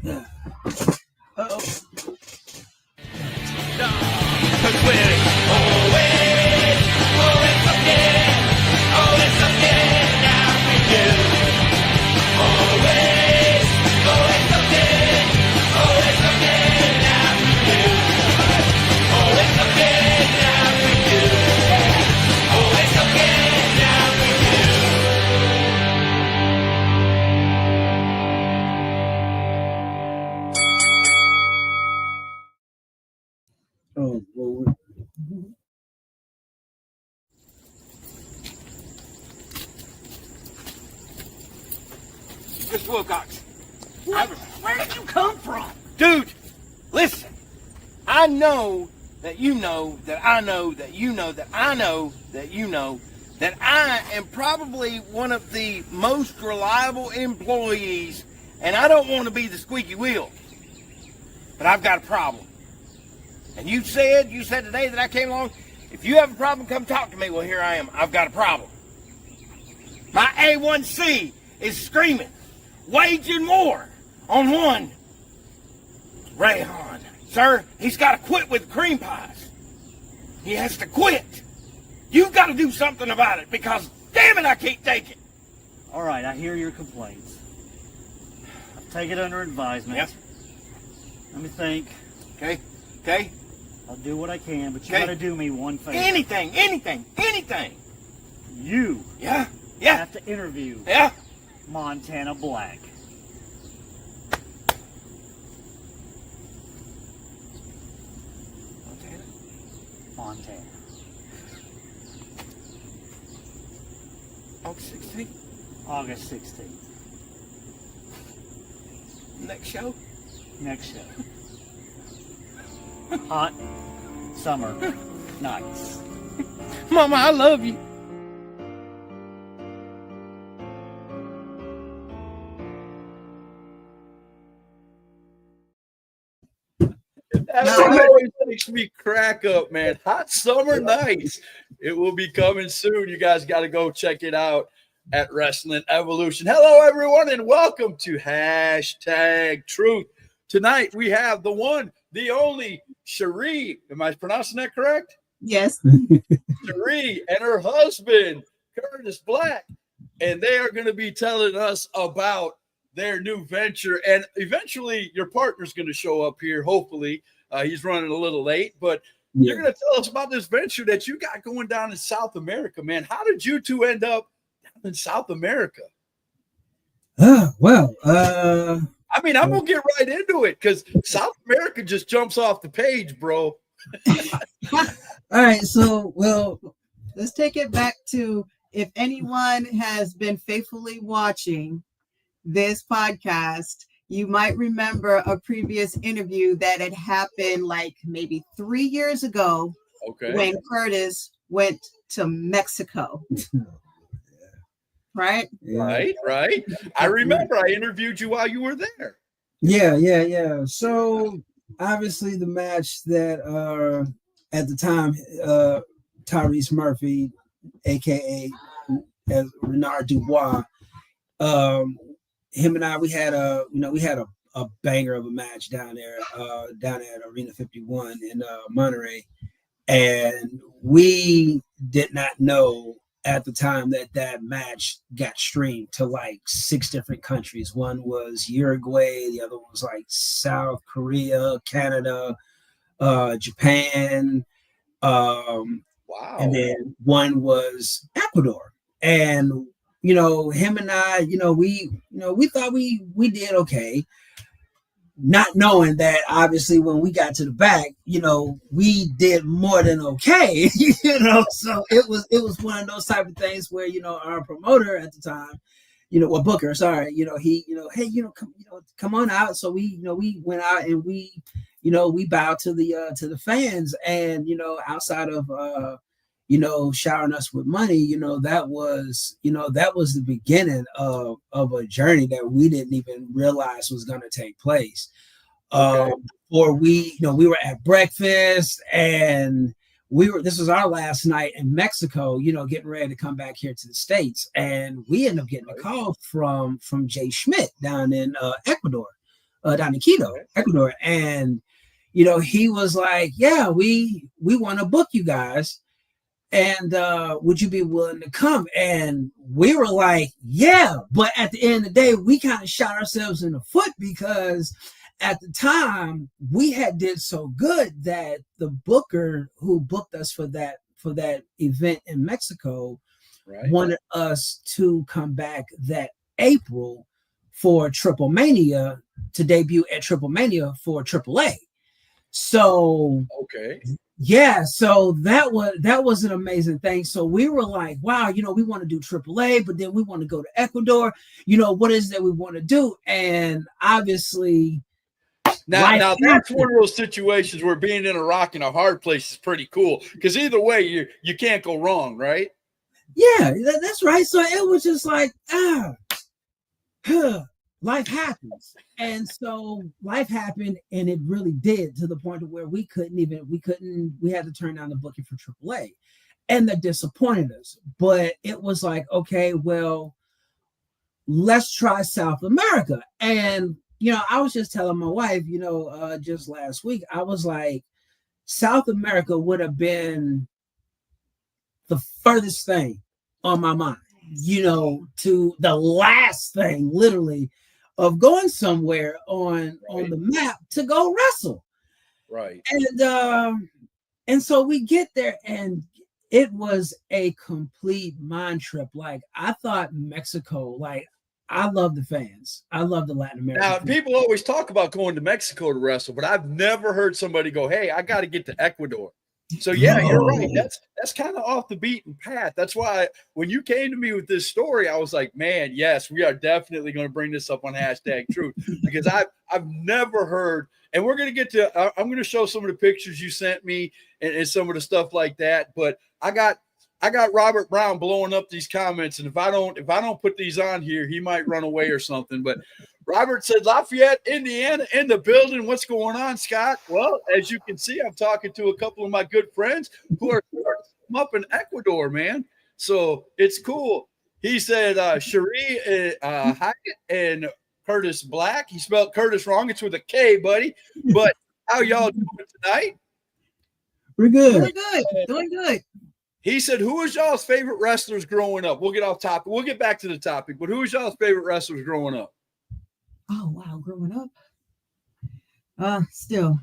Uh-oh. Oh, Lord. Mr. Wilcox. Where did you come from? Dude, listen. I know that you know that I know that you know that I know that you know that I am probably one of the most reliable employees, and I don't want to be the squeaky wheel. But I've got a problem. And you said today that I came along, if you have a problem, come talk to me. Well, here I am. I've got a problem. My A1C is screaming, waging war on one Rayhan. Sir, he's got to quit with cream pies. He has to quit. You've got to do something about it because, damn it, I can't take it. All right, I hear your complaints. I'll take it under advisement. Yep. Let me think. Okay? I'll do what I can, but you Okay. gotta do me one favor. Anything. You Yeah. have to interview Yeah. Montana Black. Montana. August 16th. August 16th. Next show. Next show. Hot summer nights. Mama, I love you. That always makes me crack up, man. Hot summer nights. It will be coming soon. You guys got to go check it out at Wrestling Evolution. Hello, everyone, and welcome to Hashtag Truth. Tonight, we have the one, the only Cherie. Am I pronouncing that correct? Yes. Cherie and her husband, Kurtis Black. And they are going to be telling us about their new venture. And eventually, your partner's going to show up here, hopefully. He's running a little late, but you're going to tell us about this venture that you got going down in South America, man. How did you two end up down in South America? Well, I mean, I'm going to get right into it because South America just jumps off the page, bro. all right. So, Let's take it back to, if anyone has been faithfully watching this podcast, you might remember a previous interview that had happened like maybe 3 years ago. Okay. When Kurtis went to Mexico. Right? Right. I remember I interviewed you while you were there. Yeah. So obviously the match that at the time Tyrese Murphy, aka as Renard Dubois, him and I, we had a banger of a match down at Arena 51 in Monterey, and we did not know at the time that match got streamed to like 6 different countries. One was Uruguay, the other one was like South Korea, Canada, Japan, Wow. and then one was Ecuador. And him and I, we thought we did okay, not knowing that obviously when we got to the back, we did more than okay, So it was one of those type of things where our promoter at the time, Booker, sorry, he, hey, come on out. So we went out and we bowed to the fans, and outside of showering us with money, that was the beginning of a journey that we didn't even realize was going to take place. Okay. Or we were at breakfast, and this was our last night in Mexico, getting ready to come back here to the States. And we ended up getting a call from Jay Schmidt down in Ecuador. down in Quito, Ecuador, and you know, he was like, "Yeah, we want to book you guys, and would you be willing to come?" And we were like, "Yeah," but at the end of the day, we kind of shot ourselves in the foot because at the time we had did so good that the booker who booked us for that event in Mexico wanted us to come back that April for Triple Mania, to debut at Triple Mania for AAA. So yeah, so that was an amazing thing. So we were like, wow, you know, we want to do AAA, but then we want to go to Ecuador. You know, what is that we want to do? And obviously, now that's one of those situations where being in a rock and a hard place is pretty cool, because either way, you can't go wrong, right? Yeah, that's right. So it was just like, life happens. And so life happened, and it really did, to the point of where we had to turn down the booking for AAA, and that disappointed us. But it was like, okay, well, let's try South America. And, you know, I was just telling my wife, you know, just last week, I was like, South America would have been the furthest thing on my mind, you know, to the last thing, literally, of going somewhere on the map to go wrestle. Right. And so we get there, and it was a complete mind trip. Like, I thought Mexico, like, I love the fans. I love the Latin American Now, fans. people always talk about going to Mexico to wrestle, but I've never heard somebody go, "Hey, I got to get to Ecuador." So yeah, you're right. That's kind of off the beaten path. That's why when you came to me with this story, I was like, man, yes, we are definitely going to bring this up on #Truth, because I've never heard, and we're going to get to, I'm going to show some of the pictures you sent me and some of the stuff like that. But I got Robert Brown blowing up these comments, and if I don't put these on here, he might run away or something. But Robert said, Lafayette, Indiana, in the building. What's going on, Scott? Well, as you can see, I'm talking to a couple of my good friends who are up in Ecuador, man. So it's cool. He said, Cherie Hyatt and Curtis Black. He spelled Curtis wrong. It's with a K, buddy. But how y'all doing tonight? We're good. Doing good. He said, who was y'all's favorite wrestlers growing up? We'll get off topic. We'll get back to the topic. But who was y'all's favorite wrestlers growing up? Oh, wow. Growing up. Still,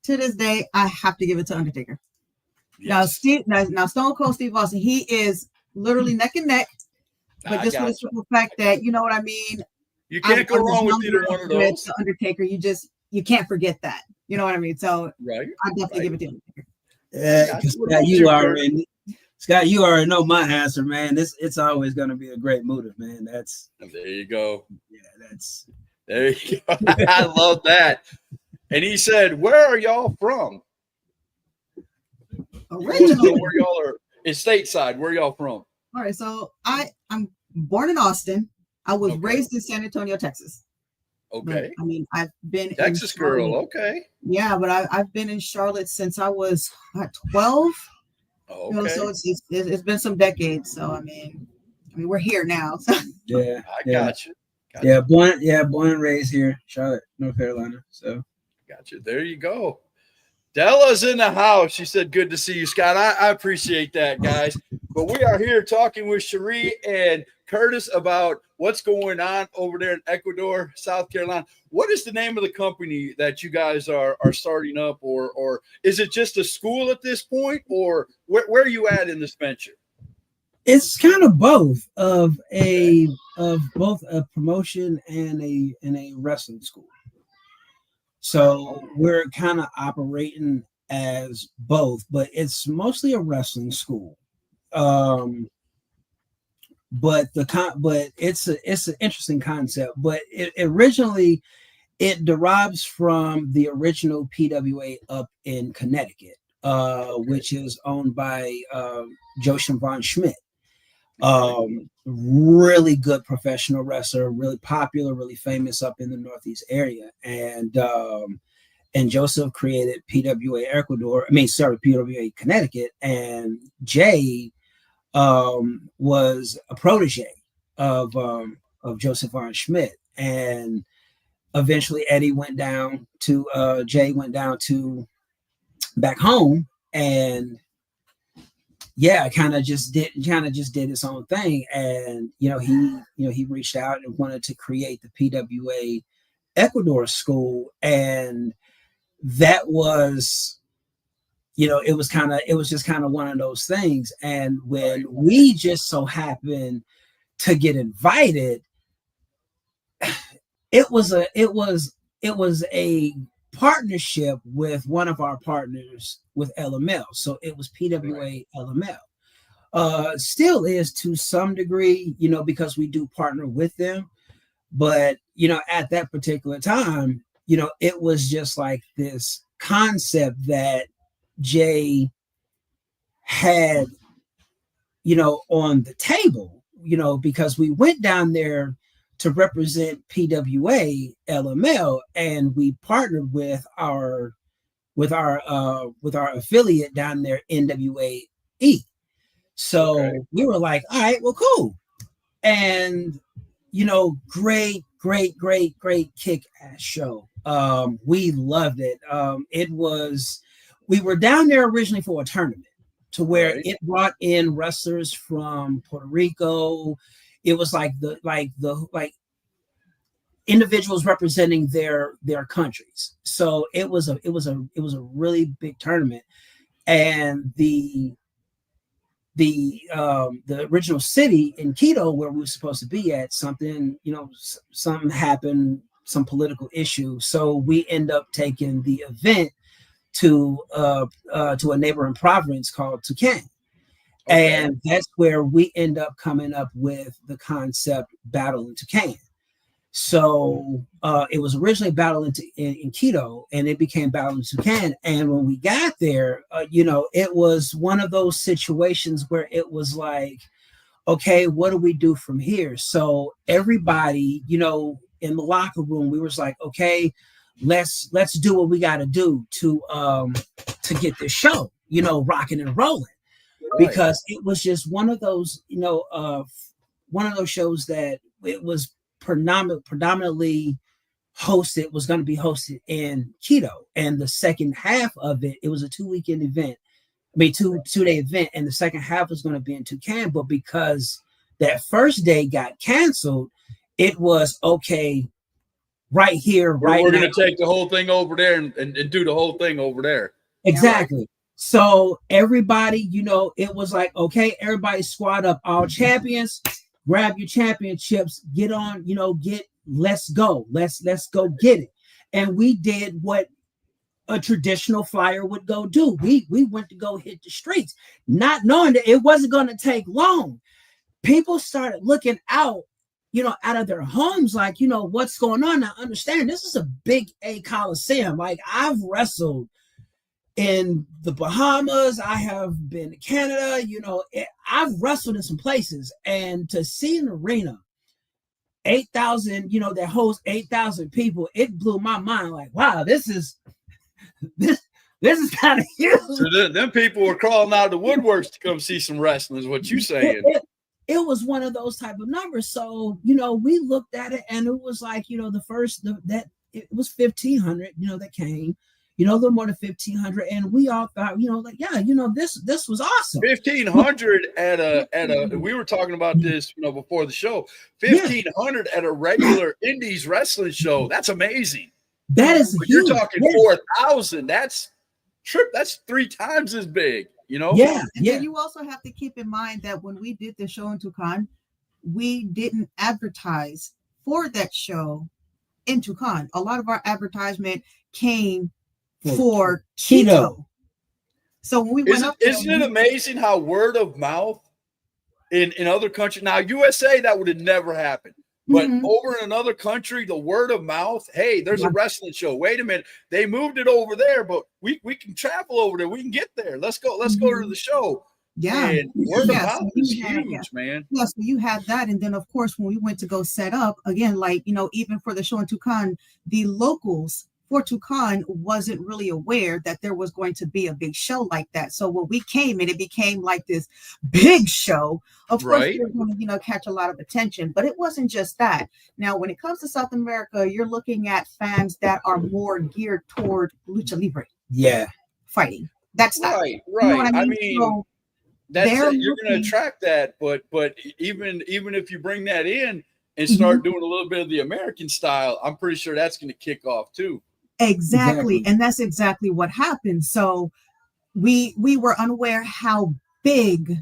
to this day, I have to give it to Undertaker. Yes. Now, Stone Cold Steve Austin, he is literally neck and neck. But just for the simple fact that, you know what I mean? You can't go wrong with either one of those. The Undertaker, you can't forget that. You know what I mean? So I definitely give it to Undertaker. Scott, you already know my answer, man. It's always going to be a great motive, man. There you go. Yeah, there you go. I love that. And he said, "Where are y'all from?" Originally, where y'all are? It's stateside. Where y'all from? All right, so I'm born in Austin. I was raised in San Antonio, Texas. Okay. But, I mean, I've been Texas girl. Okay. Yeah, but I've been in Charlotte since I was 12. Okay. You know, so it's been some decades. So I mean, we're here now. So. Yeah, I got you. Born and raised here, Charlotte, North Carolina. So, got you. There you go. Della's in the house. She said, "Good to see you, Scott." I appreciate that, guys. But we are here talking with Cherie and Curtis about what's going on over there in Ecuador, South Carolina. What is the name of the company that you guys are starting up, or is it just a school at this point, or where are you at in this venture? It's kind of both of both a promotion and a wrestling school. So we're kind of operating as both, but it's mostly a wrestling school. But it's an interesting concept. But it originally derives from the original PWA up in Connecticut, which is owned by Joseph Von Schmidt. Really good professional wrestler, really popular, really famous up in the Northeast area. And Joseph created PWA PWA Connecticut, and Jay was a protege of Joseph Von Schmidt. And eventually Eddie went down to Jay went down to back home, and yeah, kind of just did its own thing. And he reached out and wanted to create the PWA Ecuador school, and that was, it was just kind of one of those things. And when we just so happened to get invited, it was a partnership with one of our partners with LML. So it was PWA LML. Still is to some degree, because we do partner with them. But, at that particular time, it was just like this concept that Jay had, on the table, because we went down there to represent PWA LML, and we partnered with our affiliate down there, NWAE. So we were like, all right, well, cool. And great kick-ass show. We loved it. We were down there originally for a tournament, to where it brought in wrestlers from Puerto Rico. It was like individuals representing their countries. So it was a really big tournament. And the original city in Quito, where we were supposed to be at, something happened, some political issue. So we end up taking the event to a neighboring province called Tucán. And that's where we end up coming up with the concept Battle in Tucán. So it was originally Battle in Quito, and it became Battle in Tucán. And when we got there, it was one of those situations where it was like, okay, what do we do from here? So everybody, in the locker room, we was like, okay, let's do what we got to do to get this show, rocking and rolling. Because it was just one of those, shows that it was predominantly was going to be hosted in Quito. And the second half of it was a 2-weekend event. Two-day event, and the second half was going to be in Tucán. But because that first day got canceled, it was okay right here, right now. We're going to take the whole thing over there and do the whole thing over there. Exactly. So everybody, it was like, okay, everybody squad up, all champions, grab your championships, get on, let's go. Let's go get it. And we did what a traditional flyer would go do. We went to go hit the streets, not knowing that it wasn't going to take long. People started looking out, out of their homes, like, what's going on. Now, understand, this is a big A Coliseum. Like, I've wrestled in the Bahamas, I have been to Canada, I've wrestled in some places, and to see an arena, 8,000, that holds 8,000 people, it blew my mind. Like, wow, this is kind of huge. So then people were crawling out of the woodworks to come see some wrestling, is what you saying. It was one of those type of numbers. So, we looked at it, and it was like, it was 1,500, that came. A little more than 1,500, and we all thought, this was awesome. 1,500 at a. We were talking about this, before the show. 1,500 at a regular Indies wrestling show. That's amazing. That is but huge. You're talking 4,000. That's 3 times as big. Yeah. And then you also have to keep in mind that when we did the show in Tucán, we didn't advertise for that show in Tucán. A lot of our advertisement came for Quito. So when we went up there, isn't it amazing how word of mouth in other countries, now USA, that would have never happened, but over in another country, the word of mouth, hey, there's a wrestling show, wait a minute, they moved it over there, but we can travel over there, we can get there, let's go to the show. And word of mouth is huge, man. Yes, you had that. And then of course when we went to go set up again, like even for the show in Tucán, the locals Fort Tucson wasn't really aware that there was going to be a big show like that. So when we came and it became like this big show, of course, Right. we were going to, catch a lot of attention, but it wasn't just that. Now, when it comes to South America, you're looking at fans that are more geared toward lucha libre Yeah. fighting. That style. Right. You know what Right. I mean? So That's they're it. You're going to looking- attract that, but even if you bring that in and start doing a little bit of the American style, I'm pretty sure that's going to kick off too. Exactly. And that's exactly what happened. So we were unaware how big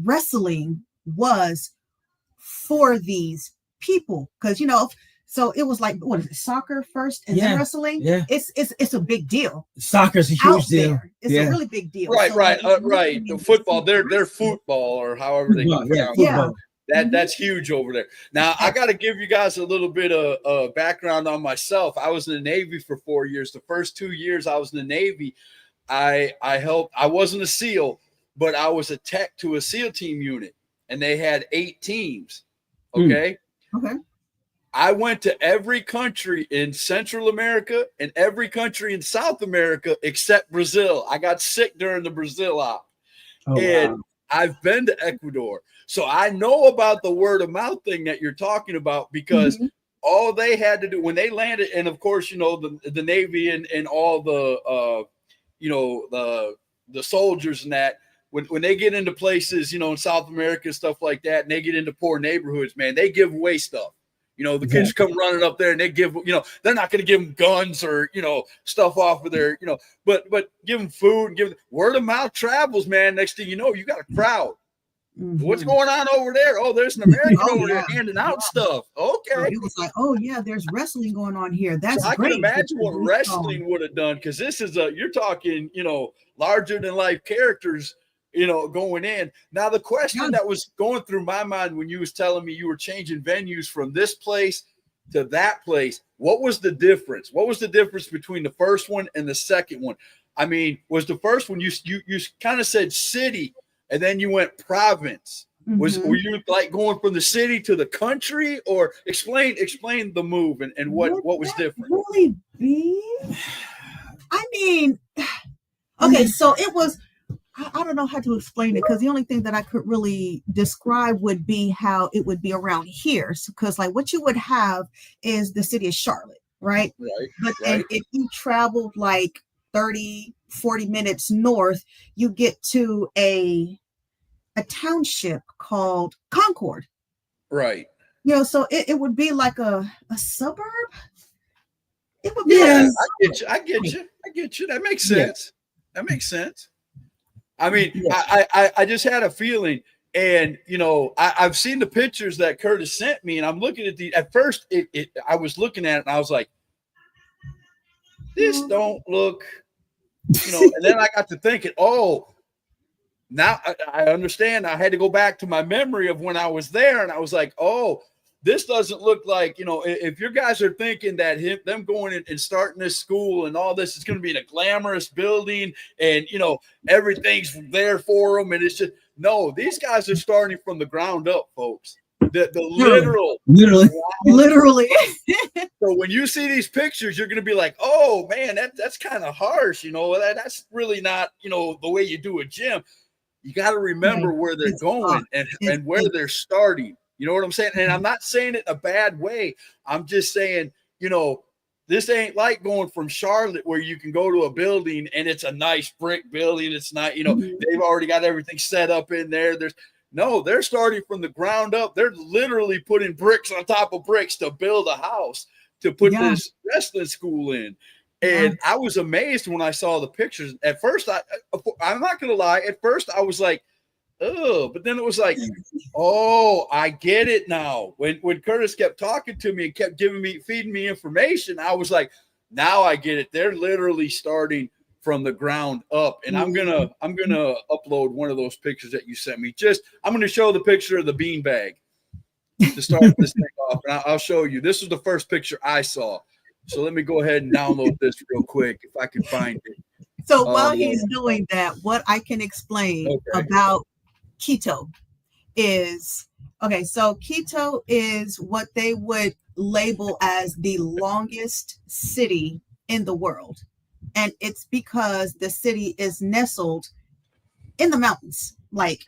wrestling was for these people, because so it was like, what is it, soccer first and then wrestling? Yeah. It's a big deal. Soccer's a Out huge deal. there. It's a really big deal. Right, So, right, like, right. The football, their football, or however they Football, pronounce it. Yeah. That's huge over there. Now, I got to give you guys a little bit of background on myself. I was in the Navy for 4 years. The first 2 years I was in the Navy, I helped. I wasn't a SEAL, but I was a tech to a SEAL team unit, and they had 8 teams. Okay. Okay. I went to every country in Central America and every country in South America except Brazil. I got sick during the Brazil op. And I've been to Ecuador. So I know about the word of mouth thing that you're talking about, because all they had to do when they landed, and of course, the Navy and all the the soldiers and that, when they get into places, in South America, stuff like that, and they get into poor neighborhoods, man, they give away stuff. The kids come running up there and they give, they're not going to give them guns or, stuff off of their, but give them food and give them word of mouth travels, man. Next thing you know, you got a crowd. What's going on over there? Oh, there's an American over there handing out stuff. Okay. It was like, oh yeah, there's wrestling going on here. That's so I great. can imagine what wrestling would have done, because this is you're talking, larger than life characters, going in. Now, the question that was going through my mind when you was telling me you were changing venues from this place to that place, what was the difference? What was the difference between the first one and the second one? I mean, was the first one you kind of said city and then you went province? Were you like going from the city to the country, or explain the move and what was different? Really be? I mean, okay, so it was. I don't know how to explain it, because the only thing that I could really describe would be how it would be around here. Because like what you would have is the city of Charlotte, right? Right. But then if you traveled like 30, 40 minutes north, you get to a township called Concord. Right. So it would be like a suburb. It would be I get you. That makes sense. That makes sense. I mean, I just had a feeling, and I've seen the pictures that Kurtis sent me, and I'm looking at at first I was looking at it and I was like, this don't look, and then I got to thinking, oh, now I understand. I had to go back to my memory of when I was there, and I was like, oh, this doesn't look like, if your guys are thinking that them going in and starting this school and all this is going to be in a glamorous building and, everything's there for them. And it's just, no, these guys are starting from the ground up, folks. The literally. So when you see these pictures, you're going to be like, oh man, that's kind of harsh. That's really not, the way you do a gym. You got to remember where they're going and where they're starting. You know what I'm saying? And I'm not saying it in a bad way. I'm just saying, this ain't like going from Charlotte where you can go to a building and it's a nice brick building. It's not, they've already got everything set up in there. They're starting from the ground up. They're literally putting bricks on top of bricks to build a house to put this wrestling school in. And I was amazed when I saw the pictures. At first, I'm not going to lie. At first, I was like, oh, but then it was like, oh, I get it now. When Kurtis kept talking to me and kept feeding me information, I was like, now I get it. They're literally starting from the ground up. And I'm gonna upload one of those pictures that you sent me. I'm gonna show the picture of the beanbag to start this thing off, and I'll show you. This was the first picture I saw. So let me go ahead and download this real quick if I can find it. So while he's doing that, what I can explain about Quito is, so Quito is what they would label as the longest city in the world. And it's because the city is nestled in the mountains, like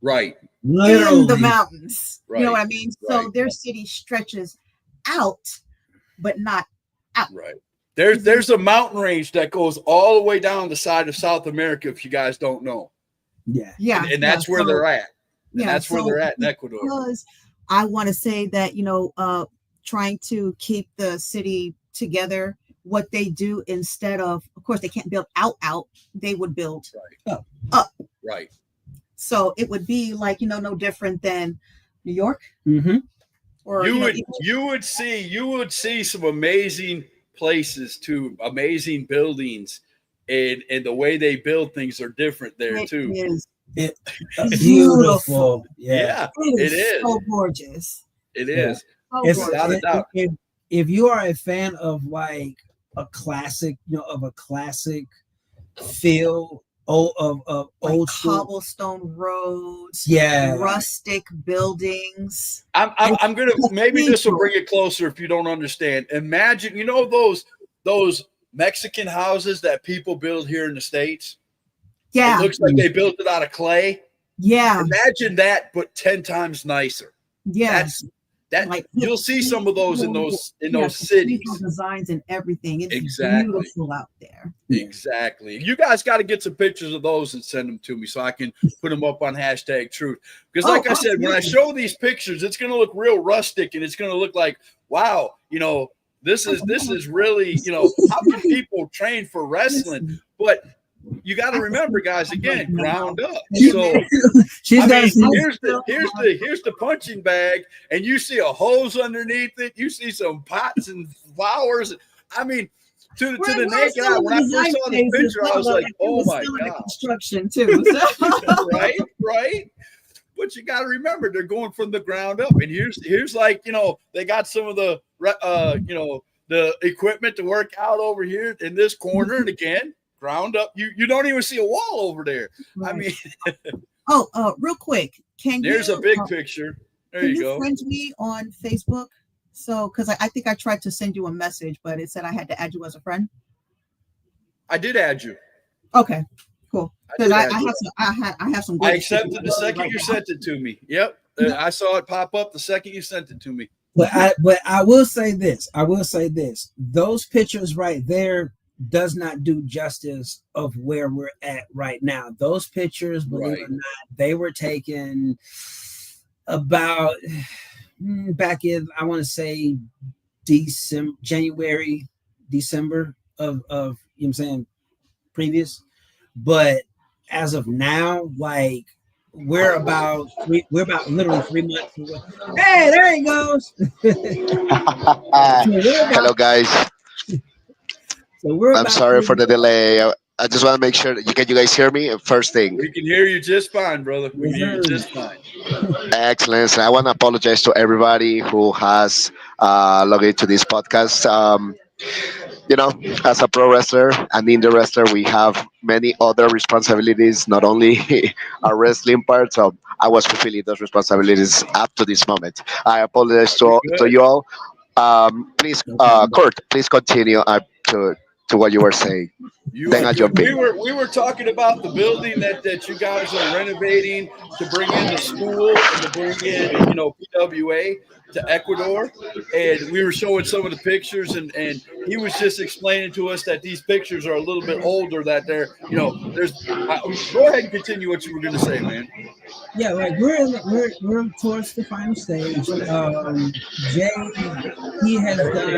Right. in Literally. the mountains. Right. You know what I mean? So Right. their city stretches out, but not out. Right. There's a mountain range that goes all the way down the side of South America, if you guys don't know. Yeah. Yeah. And that's where they're at. And Yeah, that's where so they're at in Ecuador. Because I want to say that, trying to keep the city together, what they do instead of course, they can't build out, they would build up. Right. So it would be like, no different than New York. Mm-hmm. Or You would see some amazing places too, amazing buildings, and the way they build things are different there it too. is Beautiful. Yeah. It is. so gorgeous. It is. So It's, gorgeous. Without a doubt. if you are a fan of like a classic, of a classic feel of Like old school, cobblestone roads, yeah, rustic buildings. I'm gonna maybe this will bring it closer if you don't understand. Imagine, those Mexican houses that people build here in the States. Yeah. It looks like they built it out of clay. Yeah. Imagine that, but 10 times nicer. Yeah. That Like, you'll see some of those in those cathedral cities. designs and everything. It's Exactly. beautiful out there. Exactly. You guys got to get some pictures of those and send them to me so I can put them up on #truth. Because like I said, when I show these pictures, it's going to look real rustic and it's going to look like, wow, this is really, how can people train for wrestling? But you got to remember, guys, again, ground up. So here's the punching bag, and you see a hose underneath it. You see some pots and flowers. I mean, to the naked eye, when I first saw the picture, I was like, "Oh my god!" Construction too, right. But you got to remember, they're going from the ground up, and here's like they got some of the the equipment to work out over here in this corner, and again. Ground up, you don't even see a wall over there. Right. I mean, real quick, there's a big picture. There you go. Friend me on Facebook, so because I think I tried to send you a message, but it said I had to add you as a friend. I did add you. Okay, cool. Because I have some. I accepted the second you sent it to me. Yep, I saw it pop up the second you sent it to me. But I will say this. Those pictures right there does not do justice of where we're at right now. Those pictures, believe it or not, they were taken about back in, I want to say December of you know what I'm saying, previous. But as of now, like we're about literally 3 months away. Hey, there he goes. Hello guys. So I'm sorry for the delay. I just want to make sure that you guys hear me. First thing. We can hear you just fine, brother. We can hear you just fine. Excellent. So I want to apologize to everybody who has logged into this podcast. As a pro wrestler and indie wrestler, we have many other responsibilities, not only our wrestling part. So I was fulfilling those responsibilities up to this moment. I apologize to you all. Please, Kurt, please continue to what you were saying. We were talking about the building that you guys are renovating to bring in the school and to bring in PWA to Ecuador, and we were showing some of the pictures, and he was just explaining to us that these pictures are a little bit older. That they're there's. Go ahead and continue what you were going to say, man. Yeah, like we're towards the final stage. Jay, he has done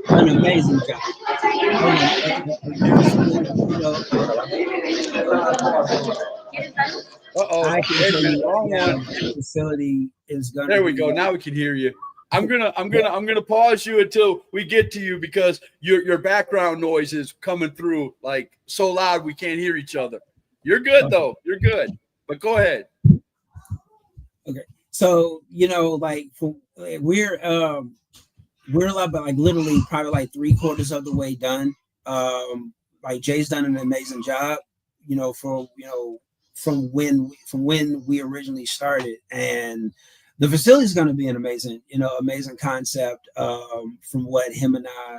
an amazing job. I can tell you the facility is gonna. There we go. Now we can hear you. I'm gonna pause you until we get to you because your background noise is coming through like so loud we can't hear each other. You're good though. You're good. But go ahead. Okay. So we're like literally probably like 3/4 of the way done. Like Jay's done an amazing job, from when we originally started, and the facility is going to be an amazing, amazing concept, from what him and I,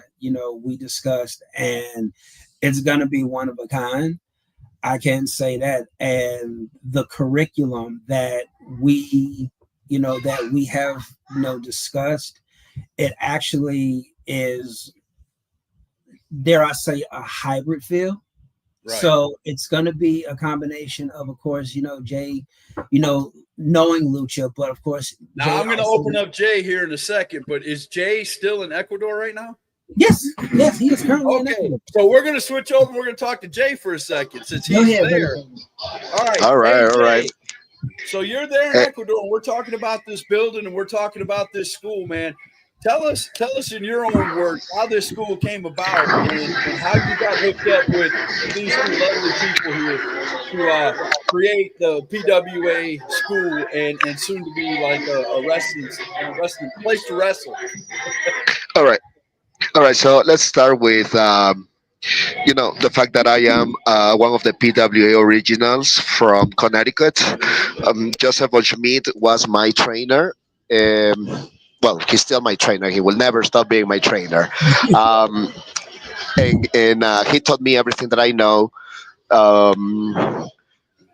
we discussed, and it's going to be one of a kind. I can say that. And the curriculum that we have, discussed, it actually is, dare I say, a hybrid feel. Right. So it's going to be a combination of course, Jay, knowing lucha, but of course, Now Jay I'm going to also, open up Jay here in a second, but is Jay still in Ecuador right now? yes, yes, he is currently in Okay, Ecuador. so we're going to switch over. We're going to talk to Jay for a second since Go he's ahead, there. brother. All right. All right, Hey, all right. Jay. So you're there in Eh, Ecuador, and we're talking about this building, and we're talking about this school, man. Tell us in your own words how this school came about and how you got hooked up with these two lovely people here to create the PWA school and soon to be like a wrestling place to wrestle. all right, all right. So let's start with the fact that I am one of the PWA originals from Connecticut. Joseph Schmidt was my trainer. Well, he's still my trainer. He will never stop being my trainer. Um, and he taught me everything that I know. Um,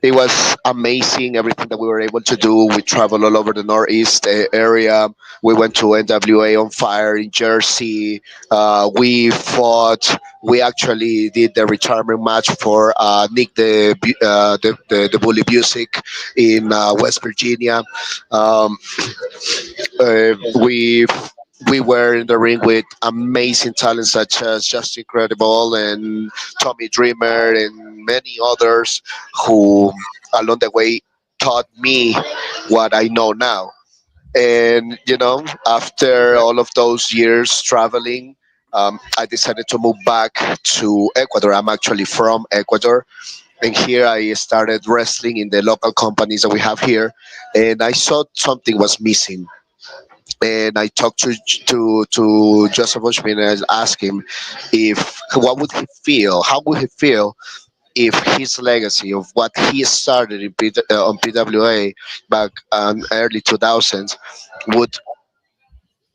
it was amazing everything that we were able to do. We traveled all over the northeast area. We went to NWA on Fire in Jersey. We fought. We actually did the retirement match for Nick the Bully Busick in West Virginia. Um, we were in the ring with amazing talents such as Just Incredible and Tommy Dreamer and many others who along the way taught me what I know now. And after Okay. all of those years traveling, I decided to move back to Ecuador. I'm actually from Ecuador, and here I started wrestling in the local companies that we have here. And I saw something was missing, and I talked to Joseph Bushman and asked him if what would he feel, how would he feel if his legacy of what he started on PWA back early 2000s would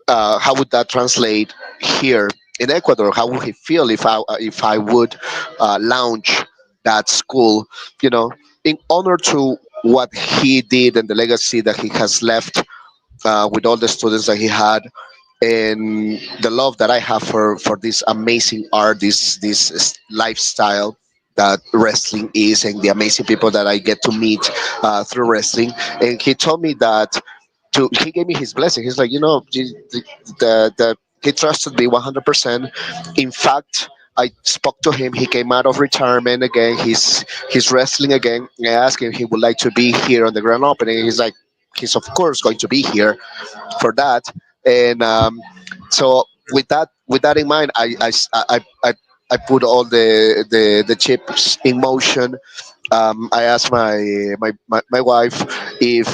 how would that translate here in Ecuador? How would he feel if I would launch that school, you know, in honor to what he did and the legacy that he has left with all the students that he had, and the love that I have for this amazing art, this lifestyle that wrestling is, and the amazing people that I get to meet through wrestling. And he told me that he gave me his blessing. He's like, he trusted me 100%. In fact, I spoke to him. He came out of retirement again. He's wrestling again. I asked him if he would like to be here on the grand opening. He's like, he's of course going to be here for that. And so with that in mind, I put all the chips in motion. I asked my wife if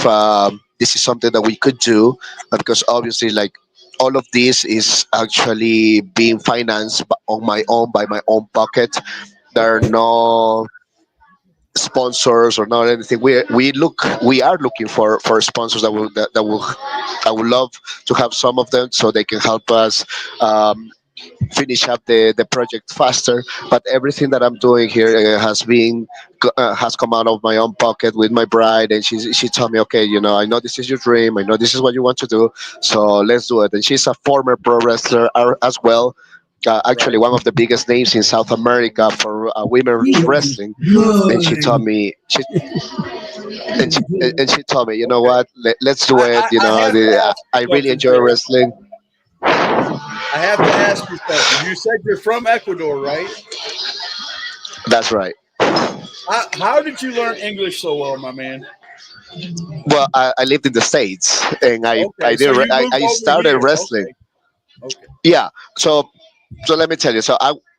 this is something that we could do, because obviously, like, all of this is actually being financed on my own, by my own pocket. There are Okay. no sponsors or not anything. We are looking for sponsors that will I would love to have some of them so they can help us finish up the project faster. But everything that I'm doing here has come out of my own pocket with my bride, and she told me, okay, I know this is your dream, I know this is what you want to do, so let's do it. And she's a former pro wrestler as well. Actually, Right. one of the biggest names in South America for women's wrestling. And she told Good. me, and she told me, you know what, let's do it. I have to ask I you really something, enjoy Jay. wrestling. I have to ask you something. You said you're from Ecuador, right? That's right. How did you learn English so well, my man? Well, I lived in the States, and I Okay, so did you moved I over started here. wrestling. Okay, okay. Yeah. So let me tell you. So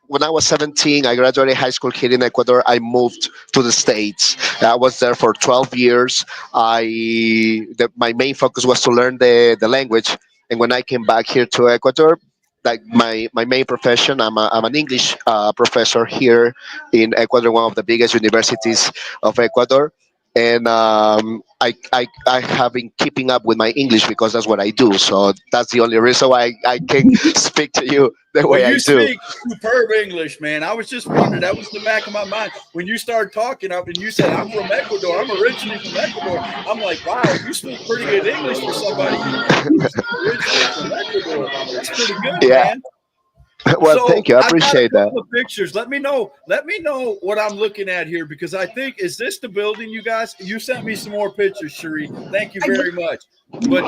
when I was 17, I graduated high school here in Ecuador. I moved to the States. I was there for 12 years. My main focus was to learn the language. And when I came back here to Ecuador, like my main profession, I'm an English professor here in Ecuador, one of the biggest universities of Ecuador. and I have been keeping up with my English because that's what I do. So that's the only reason why I can speak to you the Well, way I you do. speak superb English, man. I was just wondering. That was in the back of my mind when you started talking up, and you said, "I'm from Ecuador. I'm originally from Ecuador." I'm like, "Wow, you speak pretty good English for somebody who's originally from Ecuador. That's pretty good, Yeah. man." Well, So thank you. I I've got a appreciate that. couple of pictures. Let me know. Let me know what I'm looking at here because I think is this the building, you guys? You sent me some more pictures, Cherie. Thank you I did. very much. But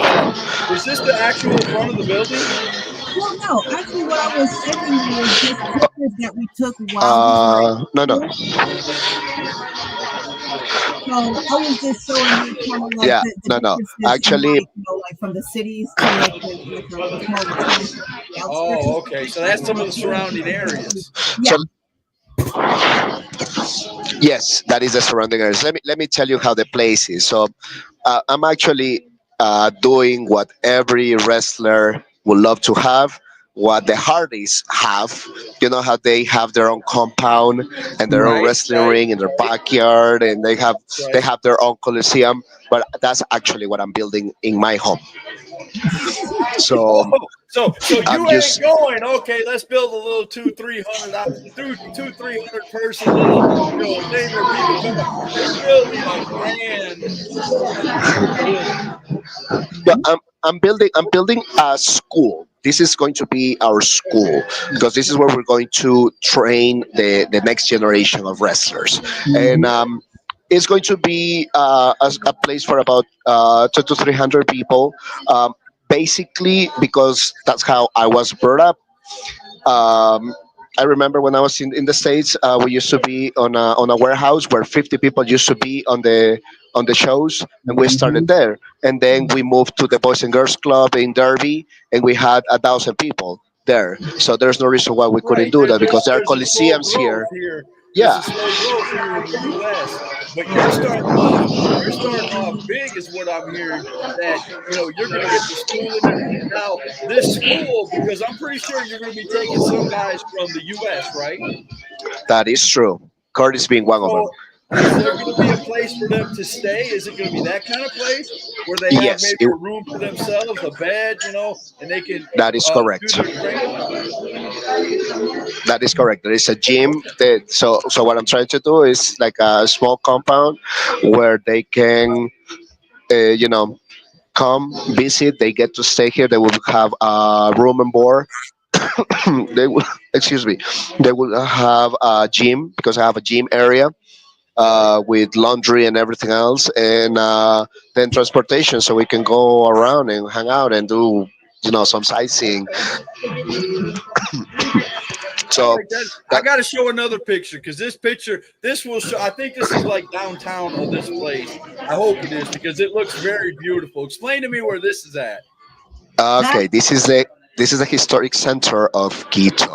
is this the actual front of the building? Well, no, actually, what I was sending you is just pictures that we took while we were in No, no. school. So I was just showing you kind of like Yeah, the no, no. differences in Actually, like, like from the cities to like it's more of a township, the outskirts of Oh, okay. cities. So that's some of the surrounding areas. Yeah. so yes, that is the surrounding areas. Let me tell you how the place is. So I'm actually doing what every wrestler would love to have, what the Hardys have. You know how they have their own compound and their own Right, wrestling right, ring in their right, backyard, and they have they right. have their own coliseum. But that's actually what I'm building in my home. Oh, So so I'm you ain't just going. Okay, let's build a little 200-300 200-300 person little thing where people come up. You're building a grand building. But I'm building a school. This is going to be our school because this is where we're going to train the next generation of wrestlers, and Mhm. it's going to be a place for about 200 to 300 people. Basically, because that's how I was brought up. Um, I remember when I was in the States, we used to be on a warehouse where 50 people used to be on the shows, and we started Mhm. there. And then we moved to the Boys and Girls Club in Derby, and we had 1,000 people there. So there's no reason why we couldn't Right. do that because there are There's a slow coliseums growth here. here. There's Yeah, a slow growth here in the U.S. But you're starting off. You're starting off big, is what I'm hearing. That you're going to get the school in there now. This school, because I'm pretty sure you're going to be taking some guys from the U.S. Right? that is true. Curtis being one of them. So, is there going to be a place for them to stay? Is it going to be that kind of place where they have Yes, maybe a room to themselves, a bed, and they can that is do correct. their training? That is correct. There is a gym. So what I'm trying to do is like a small compound where they can, you know, come visit. They get to stay here. They will have a room and board. They will, excuse me. They will have a gym because I have a gym area Right. with laundry and everything else, and then transportation, so we can go around and hang out and do some sightseeing. Okay. All So right, then I that got to show another picture because this picture, this will show. I think this is like downtown of this place. I hope it is because it looks very beautiful. Explain to me where this is at. That okay. This is the historic center of Quito.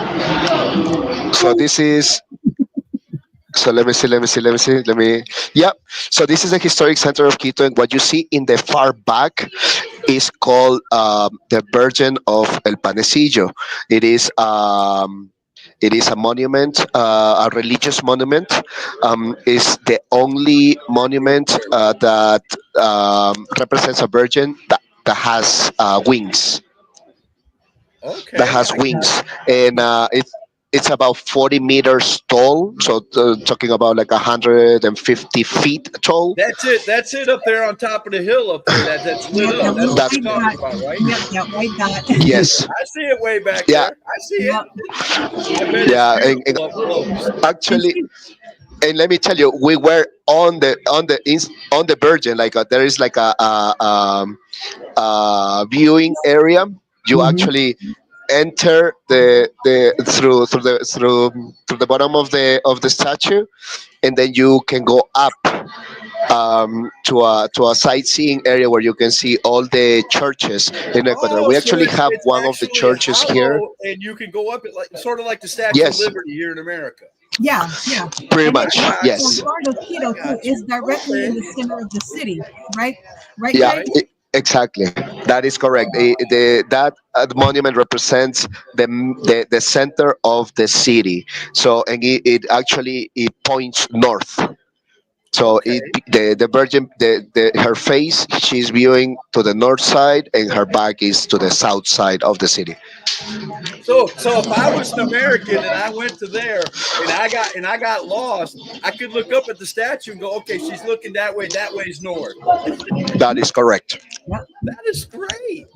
Okay. So this is So let me see. Yeah. So this is the historic center of Quito, and what you see in the far back is called the Virgin of El Panecillo. It is a monument, a religious monument. Is the only monument that represents a virgin that has wings. That Okay, has I got wings, you. and it's about 40 meters tall. So talking about like 150 feet tall. That's it. That's it up there on top of the hill up there. That's lit yep, up. that That's little what That's you're white dot. talking about, right? Yep, that white dot. yes, I see it way back yeah, there. I see it. Yep. I bet it's yeah, and beautiful up close. And actually, she and let me tell you, we were on the Virgin. Like there is like a viewing area. You Mhm. actually enter the through the bottom of the statue, and then you can go up to a sightseeing area where you can see all the churches in Ecuador. Oh, We so actually have it's one of the actually churches here. hollow, and you can go up it like sort of like the Statue of Yes, Liberty here in America. yeah, yeah. pretty And I much. it's got a you. Yes. part of I Quito too. got It's you. directly in Okay. the center of the city, right? Right, Yeah, Jay? Right. exactly. That is correct. That monument represents the center of the city. So and it actually it points north. So Okay. the virgin the her face, she's viewing to the north side, and her back is to the south side of the city. So if I was an American and I went to there and I got lost, I could look up at the statue and go, okay, she's looking that way. That way's north. That is correct. That is great.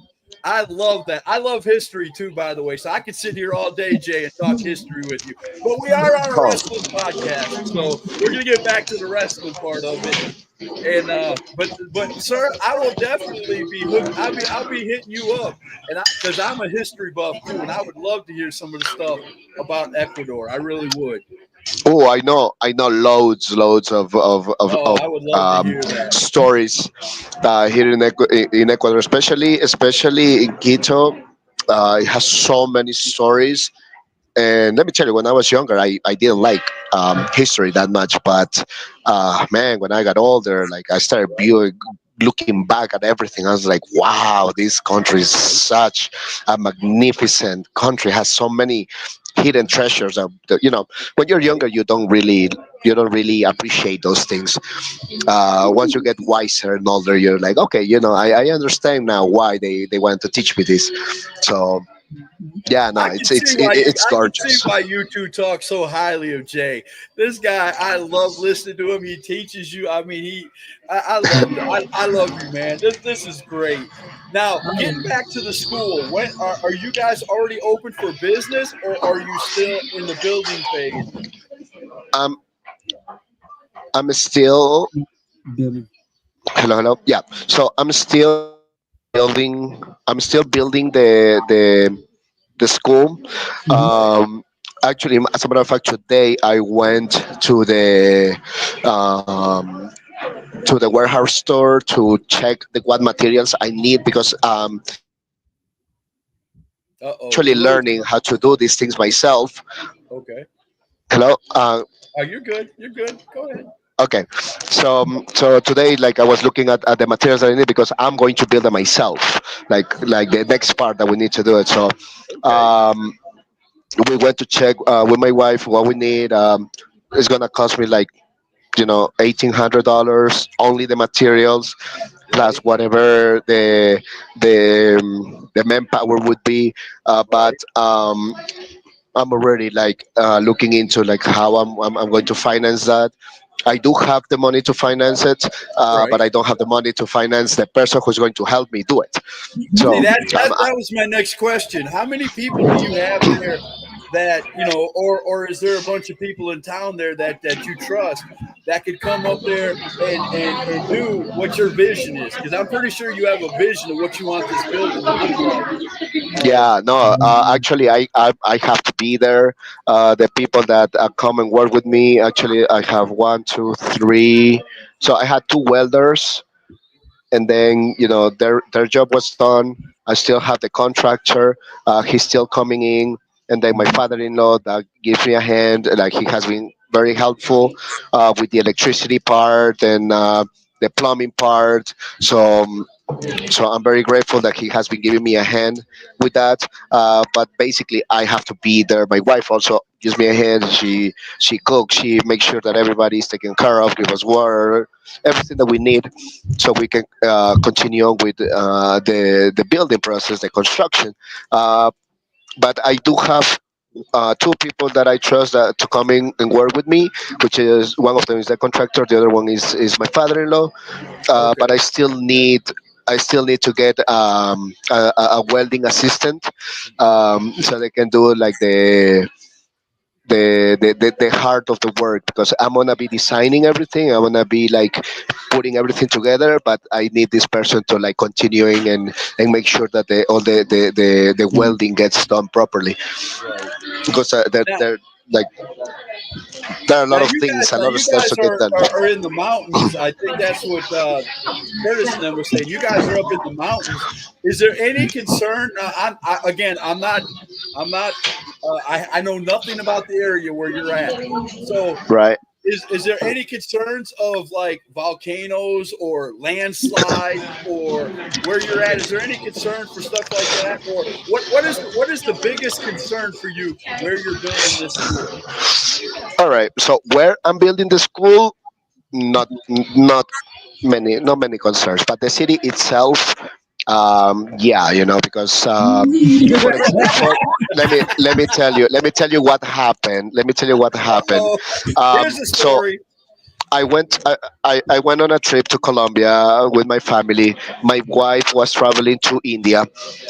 I love that. I love history too, by the way. So I could sit here all day, Jay, and talk history with you. But we are on a Oh, wrestling podcast, so we're gonna get back to the wrestling part of it. And but sir, I will definitely be hooked. I'll be hitting you up, and because I'm a history buff too, and I would love to hear some of the stuff about Ecuador. I really would. oh, I know loads Oh, of I would love to hear that. stories here in Ecuador, especially in Quito. It has so many stories. And let me tell you, when I was younger, I didn't like history that much. But man, when I got older, like I started viewing, looking back at everything, I was like, wow, this country is such a magnificent country. Has so many hidden treasures. When you're younger, you don't really appreciate those things. Once you get wiser and older, you're like, okay, I understand now why they wanted to teach me this. So yeah, no, it's I can see gorgeous. why you two talk so highly of Jay. This guy, I love listening to him. He teaches you. I mean, I love I love you, man. This is great. Now, getting back to the school, when are you guys already open for business, or are you still in the building phase? I'm I'm still Building. hello. Yeah, so I'm still building the school. Mhm. Actually, as a matter of fact, today I went um, to the warehouse store to check what materials I need, because Uh oh, actually you're a little learning how to do these things myself. okay. Hello. Oh, you're good. You're good. Go ahead. Okay, so today, like, I was looking at the materials that I need, because I'm going to build them myself. Like the next part that we need to do it. So Okay. um, we went to check with my wife what we need. It's gonna cost me like $1,800, only the materials, plus Right. whatever the manpower would be. But Right. I'm already like looking into like how I'm going to finance that. I do have the money to finance it, but Right. I don't have the money to finance the person who's going to help me do it. See, So that was my next question. How many people do you have there that or is there a bunch of people in town there that you trust that could come up there and do what your vision is? Because I'm pretty sure you have a vision of what you want this building to look like. yeah, no, actually, I have to be there. The people that come and work with me, actually, I have one, two, three. So I had two welders, and then their job was done. I still have the contractor. He's still coming in, and then my father-in-law that gives me a hand. Like, he has been very helpful with the electricity part and the plumbing part. So I'm very grateful that he has been giving me a hand with that. But basically, I have to be there. My wife also gives me a hand. She cooks. She makes sure that everybody is taken care of. Give us water, everything that we need, so we can continue on with the building process, the construction. Uh, but I do have two people that I trust to come in and work with me, which is one of them is the contractor, the other one is my father-in-law. But Okay. I still need to get a welding assistant, so they can do like the heart of the work, because I'm gonna be designing everything. I'm gonna be like putting everything together, but I need this person to like continuing and make sure that all the welding gets done properly, Right. because Now, like there are a lot of things, a now lot of you steps guys to get done. are in the mountains. I think that's what Curtis and them was saying. You guys are up in the mountains. Is there any concern? Again, I'm not. I know nothing about the area where you're at. So, Right. is there any concerns of like volcanoes or landslides or where you're at? Is there any concern for stuff like that, or what is the biggest concern for you where you're building this school? All right. So where I'm building the school, not not many concerns, but the city itself, yeah, because for let me tell you what happened. Let me tell you what happened. Oh, here's the So story. I went on a trip to Colombia with my family. My wife was traveling to India,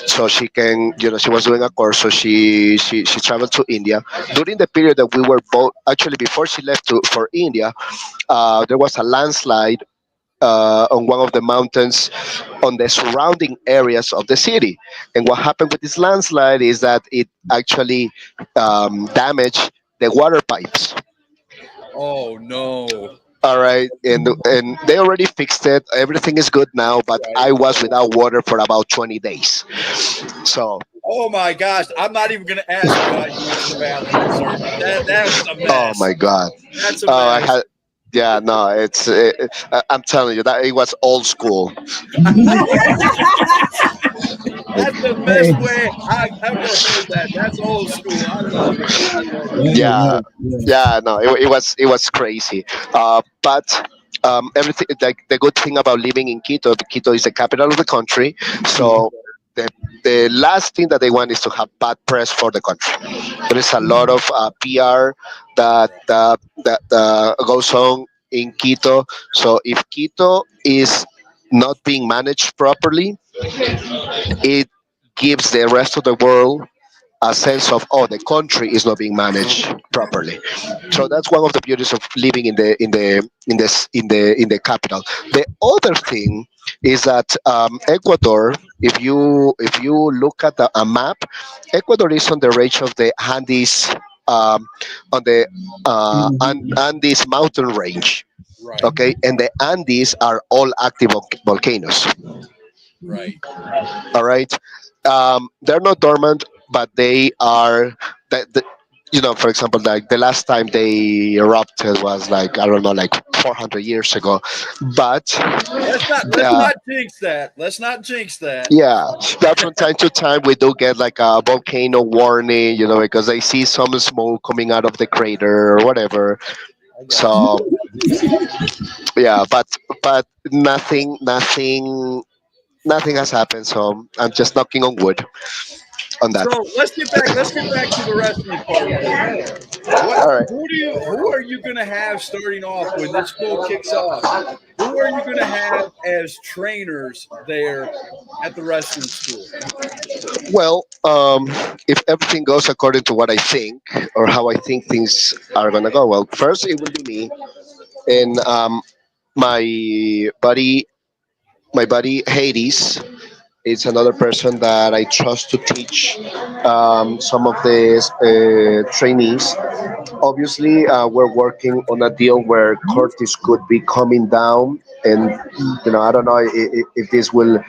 so she can, she was doing a course, so she traveled to India. During the period that we were both, actually before she left for India, there was a landslide on one of the mountains on the surrounding areas of the city. And what happened with this landslide is that it actually damaged the water pipes. Oh no. All right, and they already fixed it. Everything is good now, but Right. I was without water for about 20 days. So, Oh my gosh. I'm not even gonna ask you how you went to the bathroom, sir. That was a oh mess. my God. That's a Oh, I mess. had. Yeah, no, I'm telling you that it was old school. That's the best Hey, way I've ever heard that. That's old school. I love it. I love it. right, Yeah, right, yeah. yeah, no, it was crazy. But everything, like the good thing about living in Quito, Quito is the capital of the country, Yeah. so the last thing that they want is to have bad press for the country. There is a lot of PR that goes on in Quito. So if Quito is not being managed properly, it gives the rest of the world a sense of, oh, the country is not being managed properly. So that's one of the beauties of living in the capital. The other thing is that Ecuador, if you look at a map, Ecuador is on the range of the Andes, on the Mhm. Andes mountain range. Right. Okay, and the Andes are all active volcanoes. Right. All right, they're not dormant, but they are. The, for example, like the last time they erupted was like, I don't know, like 400 years ago. But Let's uh, not jinx that. Let's not jinx that. yeah, but from time to time we do get like a volcano warning, because they see some smoke coming out of the crater or whatever. I got you. So yeah, but nothing has happened. So I'm just knocking on wood on that. So let's get back to the wrestling part for a minute. What All right. who are you gonna have starting off when this school kicks off? Who are you gonna have as trainers there at the wrestling school? Well, if everything goes according to what I think or how I think things are gonna go, well, first it will be me and my buddy, Hades. It's another person that I trust to teach some of the trainees. Obviously, we're working on a deal where Curtis could be coming down, and I don't know if this will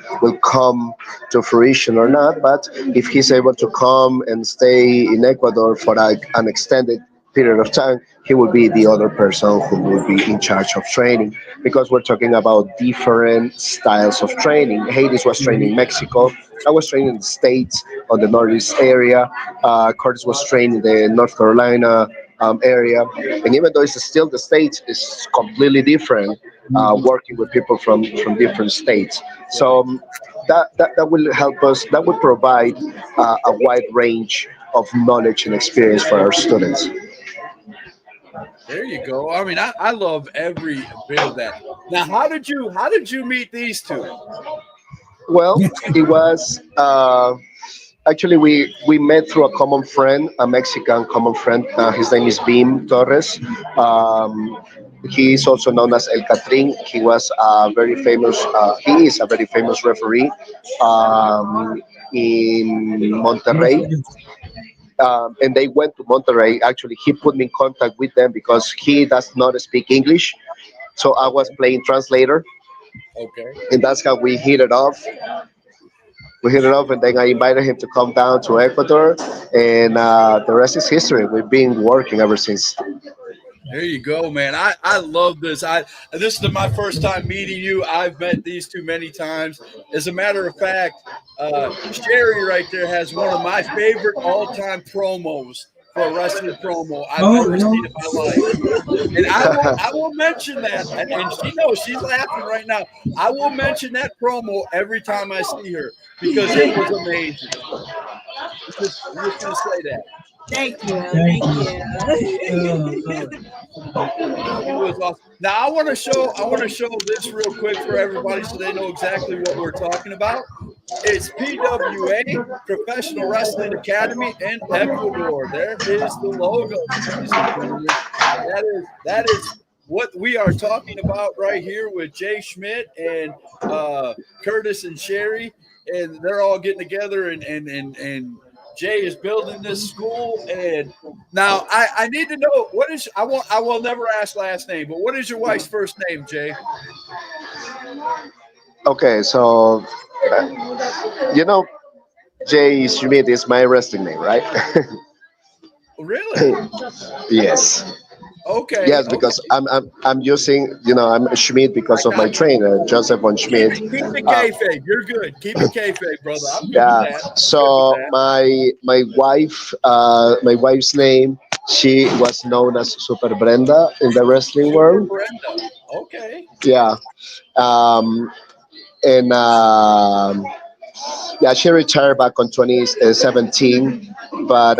come to fruition or not. But if he's able to come and stay in Ecuador for an extended period of time, he will be the other person who will be in charge of training, because we're talking about different styles of training. Hades was training Mexico. I was training in the States on the Northeast area. Curtis was training in the North Carolina area. And even though it's still the States, it's completely different working with people from different states. So Right. that will help us, that will provide a wide range of knowledge and experience for our students. There you go. I mean, I love every bit of that. Now, how did you meet these two? Well, it was actually we met through a common friend, a Mexican common friend. His name is Beam Torres. He is also known as El Catrin. He was a very famous. He is a very famous referee in Monterrey. And they went to Monterrey. Actually, he put me in contact with them because he does not speak English. So I was Okay. playing translator, Okay. and that's how we hit it off. We hit it off, and then I invited him to come down to Ecuador, and the rest is history. We've been working ever since. There you go, man. I love this. This is my first time meeting you. I've met these two many times. As a matter of fact, Sherry right there has one of my favorite all time promos for a wrestling promo I've Oh, ever no. seen in my life. And I will mention that. And she knows, she's laughing right now. I will mention that promo every time I see her because it was amazing. I'm just going to say that. Thank you. Thank Thank you. you. It was awesome. Now I want to show this real quick for everybody so they know exactly what we're talking about. It's PWA, Professional Wrestling Academy in Ecuador. There is the logo, ladies and gentlemen. That is what we are talking about right here with Jay Schmidt and Kurtis and Sherry, and they're all getting together and Jay is building this school. And now I need to know what is I will never ask last name, but what is your wife's first name, Jay? Okay, so you know, Jay Schmidt is my wrestling name, right? Really? Yes. Okay. Yes, because I'm using, I'm Schmidt because of my trainer, Joseph von Schmidt. Keep it Uh, kayfabe. You're good. Keep it kayfabe, brother. I'm good with yeah. that. Good with So that. my wife's name, she was known as Super Brenda in the wrestling Super world. Brenda. Okay. Yeah. Um, and yeah, she retired back on 2017. But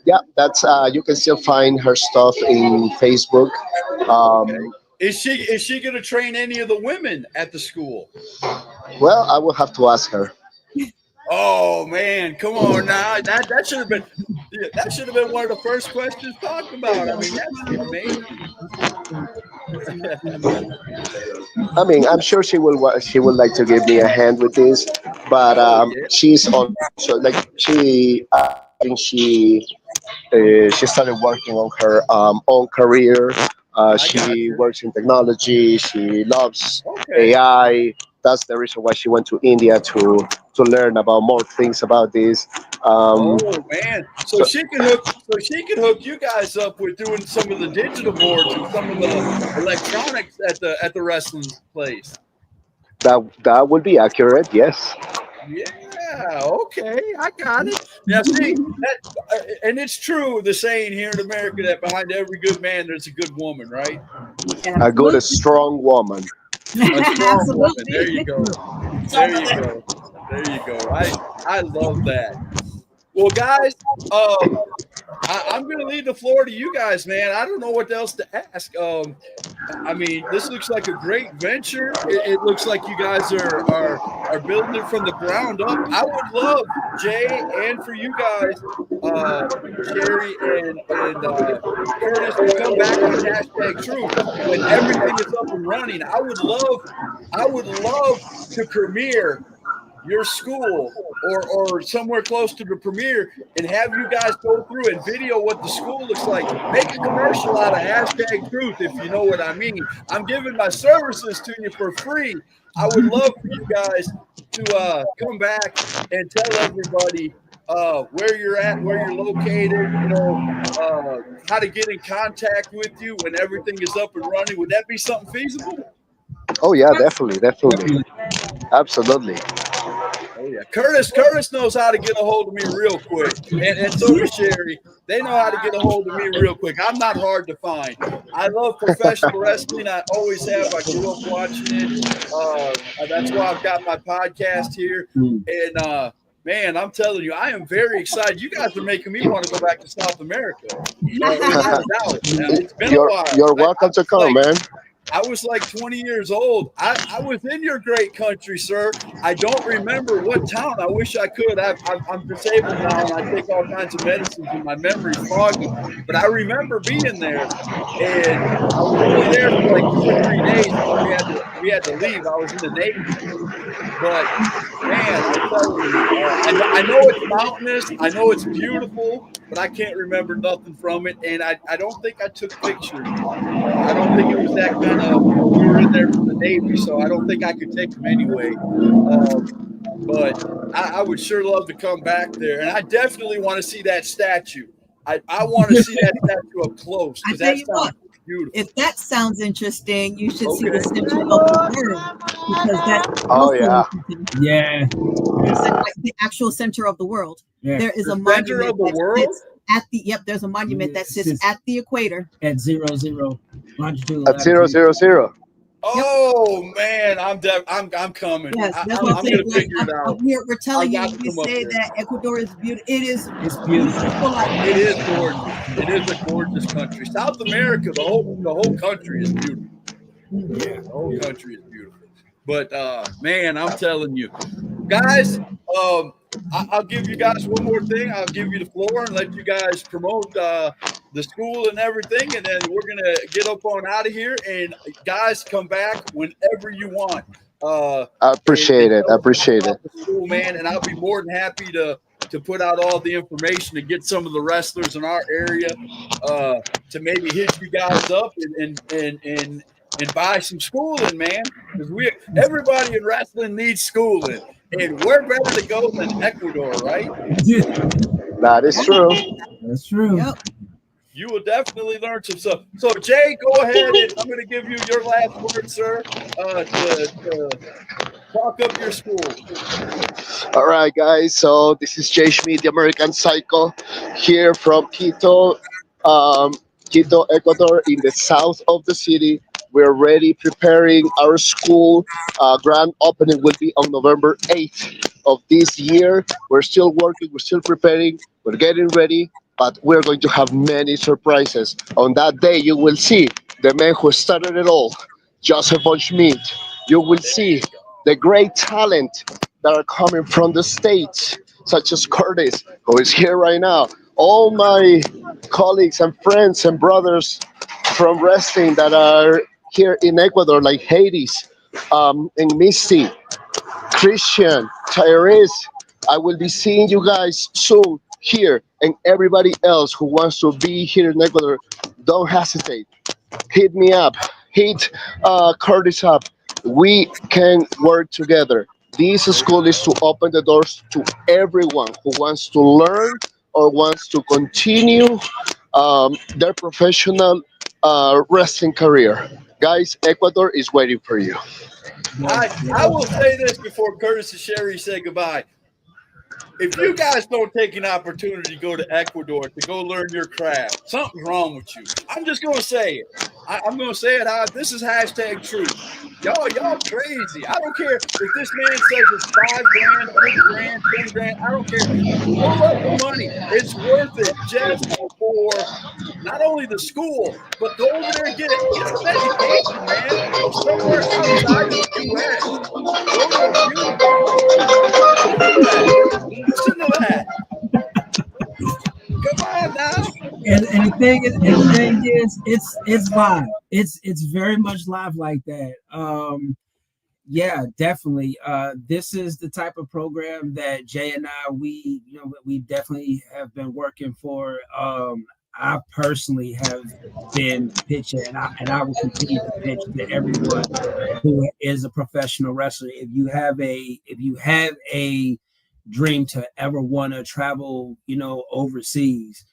yeah, that's you can still find her stuff in Facebook. Okay. Um, Is she going to train any of the women at the school? well, I will have to ask her. Oh man, come on now. That should have been one of the first questions talked about. I mean, that's amazing. I mean, I'm sure she would like to give me a hand with this, but Oh yeah, she's also like I think she started working on her own career. I got She you. works in technology. She loves Okay. AI. That's the reason why she went to India to learn about more things about this. Um, Oh man, so so she can hook you guys up with doing some of the digital boards and some of the electronics at the wrestling place. that would be accurate. Yes. Yeah, okay, I got it. Now, see that, and it's true the saying here in America that behind every good man there's a good woman, right? A good, Absolutely. strong woman. A strong woman. There Absolutely. you go. There you go. There you go. I love that. Well, guys, I'm going to leave the floor to you guys, man. I don't know what else to ask. I mean, this looks like a great venture. It looks like you guys are building it from the ground up. I would love Jay and for you guys, Sherry and Curtis, to come back on hashtag Truth when everything is up and running. I would love to premiere your school or somewhere close to the premiere and have you guys go through and video what the school looks like. Make a commercial out of hashtag truth, if you know what I mean. I'm giving my services to you for free. I would love for you guys to come back and tell everybody where you're at, where you're located, how to get in contact with you when everything is up and running. Would that be something feasible? Oh yeah, definitely, Definitely. absolutely. Oh yeah, Curtis knows how to get a hold of me real quick, and so does Sherry. They know how to get a hold of me real quick. I'm not hard to find. I love professional wrestling. I always have. I grew up watching it. That's why I've got my podcast here. And man, I'm telling you, I am very excited. You guys are making me want to go back to South America. Without a doubt. It's been a while. You're welcome to come, man. I was like 20 years old. I was in your great country, sir. I don't remember what town. I wish I could. I'm disabled now, and I take all kinds of medicines, and my memory's foggy. But I remember being there, and I was only there for like 2 or 3 days, and then we had to leave. I was in the Navy. But man, I'm telling you, I know it's mountainous. I know it's beautiful, but I can't remember nothing from it. And I don't think I took pictures. I don't think it was that kind of, we were in there for the Navy, so I don't think I could take them anyway. But I would sure love to come back there. And I definitely want to see that statue. I want to see that statue up close I because tell that you sounds what, beautiful. if that sounds interesting, you should see Okay. the center of the world because that's Oh also yeah. interesting. Yeah. Like the actual center of the world. Yeah. There is The a center monument of the that world? sits at the there's a monument that sits at the equator at 00 longitude at zero latitude. zero zero. Oh man, I'm coming. Yes, that's I'm what I'm saying. gonna figure it out. We're telling you, got to we come up say there. that Ecuador is beautiful. It is It's beautiful. like It is gorgeous. It is a gorgeous country. South America, the whole country is beautiful. Yeah. The whole country is beautiful. But man, I'm telling you, guys, I'll give you guys one more thing. I'll give you the floor and let you guys promote the school and everything, and then we're gonna get up on out of here. And guys, come back whenever you want. I appreciate it. I appreciate it. The school, man, and I'll be more than happy to put out all the information to get some of the wrestlers in our area to maybe hit you guys up and buy some schooling, man. Because everybody in wrestling needs schooling, and where better to go than Ecuador, right? That is true. That's true. Yep. You will definitely learn some stuff. So, Jay, go ahead, and I'm going to give you your last word, sir, to talk up your school. All right, guys. So this is Jay Schmidt, the American Psycho, here from Quito, Quito, Ecuador, in the south of the city. We're ready preparing our school. Grand opening will be on November 8th of this year. We're still working. We're still preparing. We're getting ready. But we're going to have many surprises. On that day, you will see the man who started it all, Joseph von Schmidt. You will see the great talent that are coming from the States, such as Kurtis, who is here right now. All my colleagues and friends and brothers from wrestling that are here in Ecuador, like Hades, and Misty, Christian, Tyrese. I will be seeing you guys soon here, and everybody else who wants to be here in Ecuador, don't hesitate. Hit me up, hit Curtis up. We can work together. This school is to open the doors to everyone who wants to learn or wants to continue their professional wrestling career. Guys, Ecuador is waiting for you. I will say this before Curtis and Sherry say goodbye. If you guys don't take an opportunity to go to Ecuador to go learn your craft, something's wrong with you. I'm just going to say it. I'm going to say it out. This is hashtag truth. Y'all crazy. I don't care if this man says it's $5 grand, $8 grand, $10 grand. I don't care. Pull up the money. It's worth it just for not only the school, but go over there and get some education, man. Somewhere outside of the U.S. Go to a beautiful country. Listen to that. Come on now. And the thing is, it's live. It's very much live like that. Yeah, definitely. This is the type of program that Jay and I we definitely have been working for. I personally have been pitching, and I will continue to pitch to everyone who is a professional wrestler. If you have a dream to ever want to travel, overseas,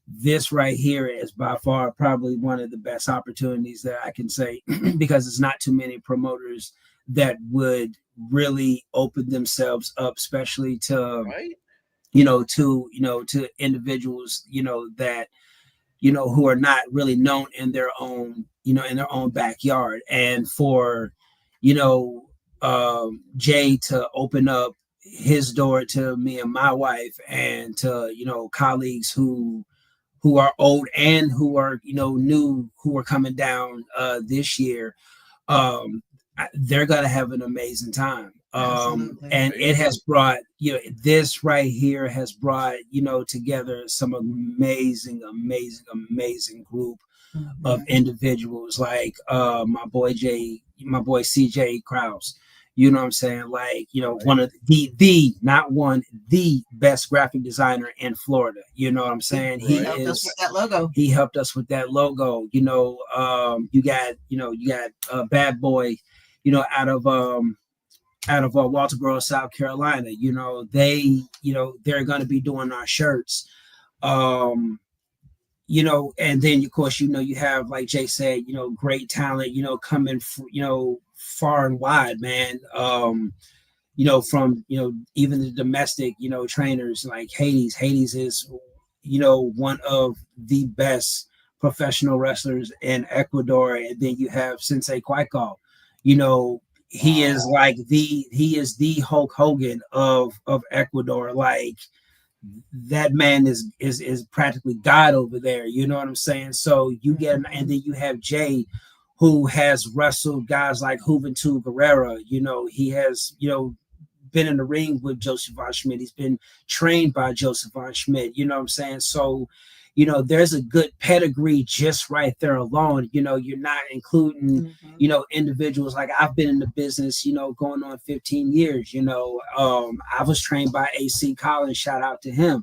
this right here is by far probably one of the best opportunities that I can say, because it's not too many promoters that would really open themselves up, especially to, Right? to individuals, that, who are not really known in their own, backyard. And for, Jay to open up his door to me and my wife, and to, colleagues who are old and who are, new, who are coming down this year, they're going to have an amazing time. And it has brought, this right here has brought, together some amazing group of individuals, like my boy CJ Krause. You know what I'm saying? Like, one of the best graphic designer in Florida. You know what I'm saying? He helped us with that logo. He helped us with that logo. You got Bad Boy, out of Walterboro, South Carolina. They're going to be doing our shirts. And then of course, you have, like Jay said, great talent, coming, far and wide, man. From, even the domestic, trainers like Hades. Hades is, one of the best professional wrestlers in Ecuador. And then you have Sensei Kwaiko. He is like he is the Hulk Hogan of Ecuador. Like, that man is practically God over there. You know what I'm saying? So you get, and then you have Jay, who has wrestled guys like Juventud Guerrera. He has, been in the ring with Joseph Von Schmidt. He's been trained by Joseph Von Schmidt. You know what I'm saying? So, there's a good pedigree just right there alone. You're not including, individuals like I've been in the business, going on 15 years. I was trained by AC Collins. Shout out to him.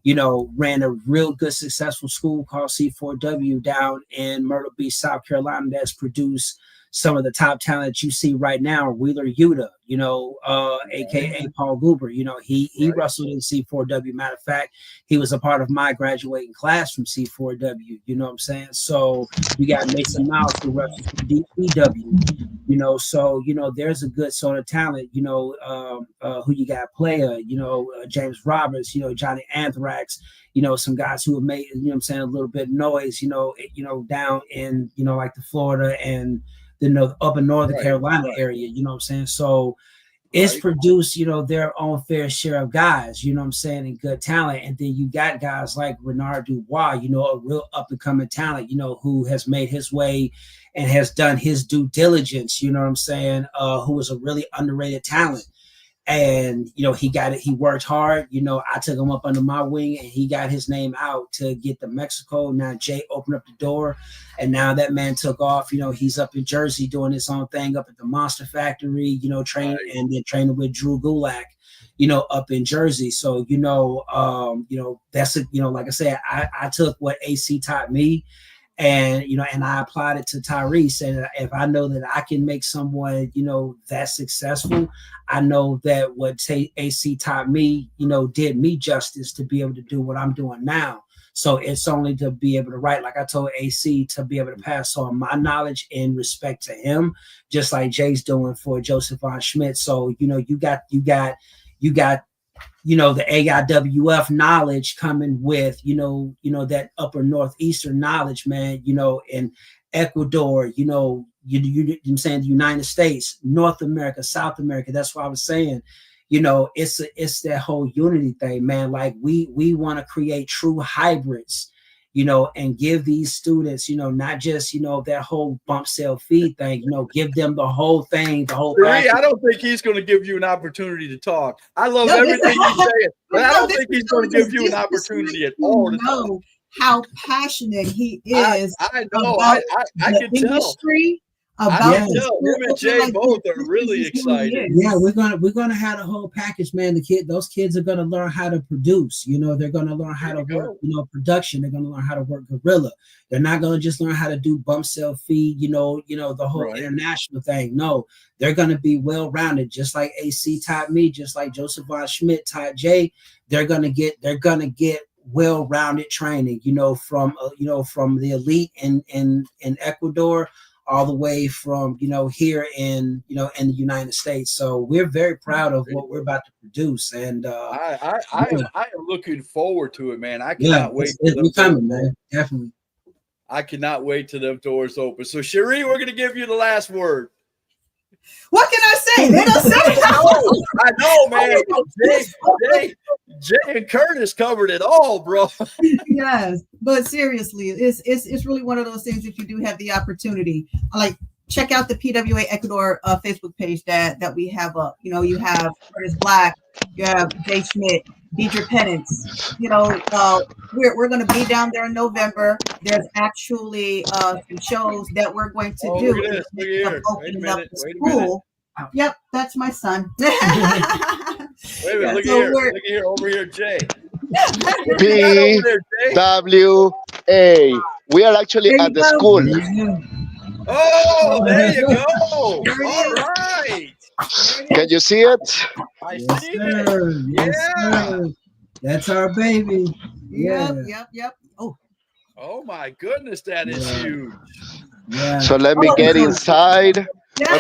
Ran a real good, successful school called C4W down in Myrtle Beach, South Carolina, that's produced some of the top talent you see right now. Wheeler Yuta, aka Paul Goober. He wrestled in C4W. Matter of fact, he was a part of my graduating class from C4W. You know what I'm saying? So you got Mason Miles, who wrestles from DPW. So there's a good sort of talent. Who you got? Player. James Roberts. Johnny Anthrax. Some guys who have made a little bit of noise. Down in like the Florida and the upper Northern Carolina area. You know what I'm saying? So it's produced, their own fair share of guys, and good talent. And then you got guys like Renard Dubois, a real up and coming talent, who has made his way and has done his due diligence, who is a really underrated talent. And, he got it. He worked hard. I took him up under my wing and he got his name out to get to Mexico. Now Jay opened up the door and now that man took off. He's up in Jersey doing his own thing up at the Monster Factory, training and then training with Drew Gulak, up in Jersey. So, that's it. Like I said, I took what AC taught me. And, and I applied it to Tyrese. And if I know that I can make someone, that successful, I know that what AC taught me, did me justice to be able to do what I'm doing now. So it's only to be able to write, like I told AC, to be able to pass on my knowledge in respect to him, just like Jay's doing for Joseph Von Schmidt. So, you got the AIWF knowledge coming with, that upper northeastern knowledge, man, in Ecuador, I'm saying the United States, North America, South America. That's what I was saying. It's that whole unity thing, man. Like we want to create true hybrids, and give these students, not just, that whole bump sell feed thing, give them the whole thing, the whole package. I don't think he's going to give you an opportunity to talk. I love everything you're saying, but I don't think he's going to give you an opportunity at all to talk. How passionate he is. I know. I can tell. About him and Jay both are really excited. Yeah, we're gonna have the whole package, man. Those kids are gonna learn how to produce. They're gonna learn how to work, production. They're gonna learn how to work guerrilla. They're not gonna just learn how to do bump sell feed. The whole international thing. No, they're gonna be well rounded, just like AC taught me, just like Joseph Von Schmidt taught Jay. They're gonna get well-rounded training. From the elite in Ecuador, all the way from here in in the United States. So we're very proud of what we're about to produce, and I am looking forward to it, man. I cannot wait. It's coming, man. Definitely. I cannot wait till them doors open. So Cherie, we're gonna give you the last word. What can I say? They don't say it. I know, man. Jay and Kurtis covered it all, bro. Yes, but seriously, it's really one of those things. If you do have the opportunity, like check out the PWA Ecuador Facebook page that we have up. You have Kurtis Black, you have Jay Schmidt, Deidre Pennance. We're going to be down there in November. There's actually some shows that we're going to do. Look at this. Opening up the school. Yep, that's my son. Wait a minute, look at here, over here, Jay. PWA. We are actually at the school. Oh, there you go. All right. Can you see it? I see it. Yeah. That's our baby. Yeah. Yep. Oh my goodness, that is huge. Yeah. So let me get inside.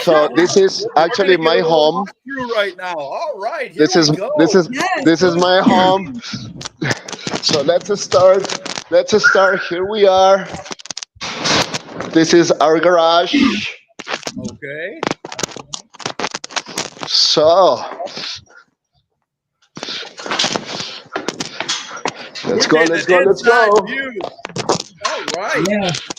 So this is actually my home. Right now. All right. This is my home. So let's start. Let's start. Here we are. This is our garage. Okay. So let's go. We're Let's getting go. an Let's inside go. view. All right.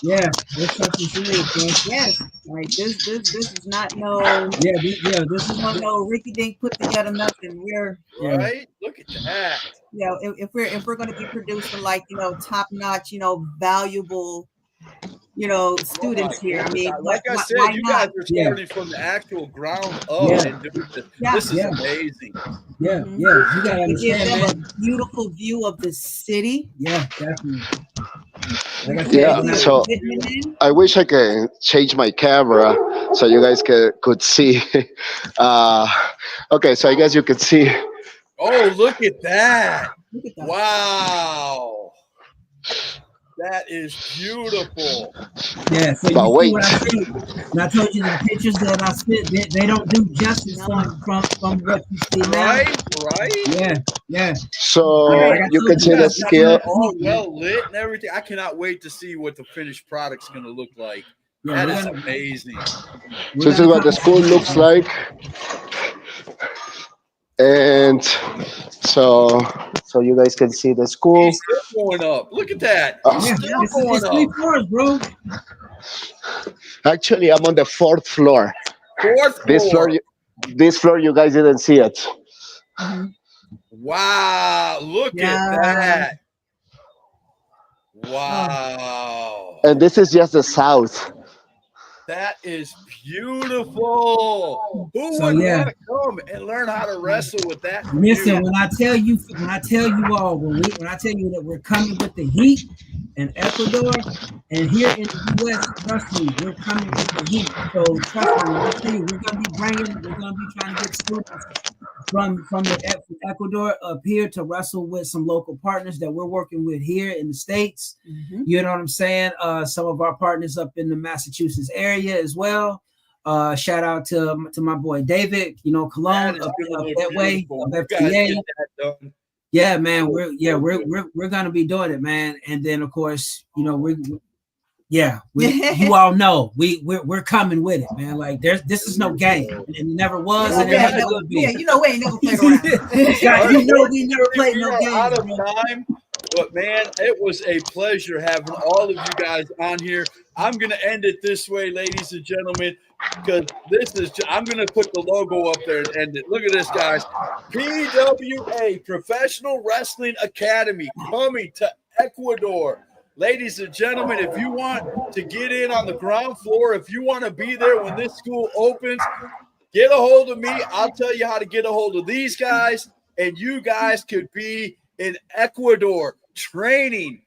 Yeah. It's something serious, man. Yes, like this is not no This is no Ricky Dink put together nothing. We're Right. Look at that. if we're going to be producing like top notch valuable students here. I mean, Like I said, why you not? guys are starting from the actual ground up Yeah. and doing this. Yeah. This is Yeah. amazing. Yeah. Mhm. You gotta We give understand, them man. a beautiful view of the city. Yeah, definitely. Like I said, Yeah. when I- So I wish I could change my camera so you guys could see. Okay, so I guess you could see. Oh, look at that. Look at that. Wow. That is beautiful. yeah, so you But see wait. what I see. And I told you the pictures that I spit, they don't do justice from what you see now. Right? Yeah. So Like I you told can see you, the that's scale. All well lit and everything. I cannot wait to see what the finished product's going to look like. Yeah, That is amazing. we're This is gonna what the talk- school looks like. And so you guys can see the school. He's still going up. Look at that. He's Yeah, still it's going three up. floors, bro. Actually, I'm on the 4th floor. Fourth This floor. floor you guys didn't see it. Mhm. Wow. Look Yeah. at that. Wow. And this is just the south. That is beautiful. Who So, would yeah. want to come and learn how to wrestle with that? from Listen, you? when I tell you all, when I tell you that we're coming with the heat in Ecuador and here in the U.S., trust me, we're coming with the heat. So trust me, when I tell you, we're gonna be trying to get students from Ecuador up here to wrestle with some local partners that we're working with here in the States. Mhm. You know what I'm saying? Some of our partners up in the Massachusetts area as well. Shout out to my boy David, Cologne That is up gonna look that way, beautiful. of You guys FTA. get that done. Yeah, man, we're gonna be doing it, man. And then of course, you all know we're coming with it, man. Like this is no game, and it never was, and it never will be. we ain't never played around. Guys, we never played We no are out games, of bro. time, but man, it was a pleasure having all of you guys on here. I'm gonna end it this way, ladies and gentlemen, because I'm gonna put the logo up there and end it. Look at this, guys. PWA Professional Wrestling Academy coming to Ecuador. Ladies and gentlemen, if you want to get in on the ground floor, if you want to be there when this school opens, get a hold of me. I'll tell you how to get a hold of these guys, and you guys could be in Ecuador training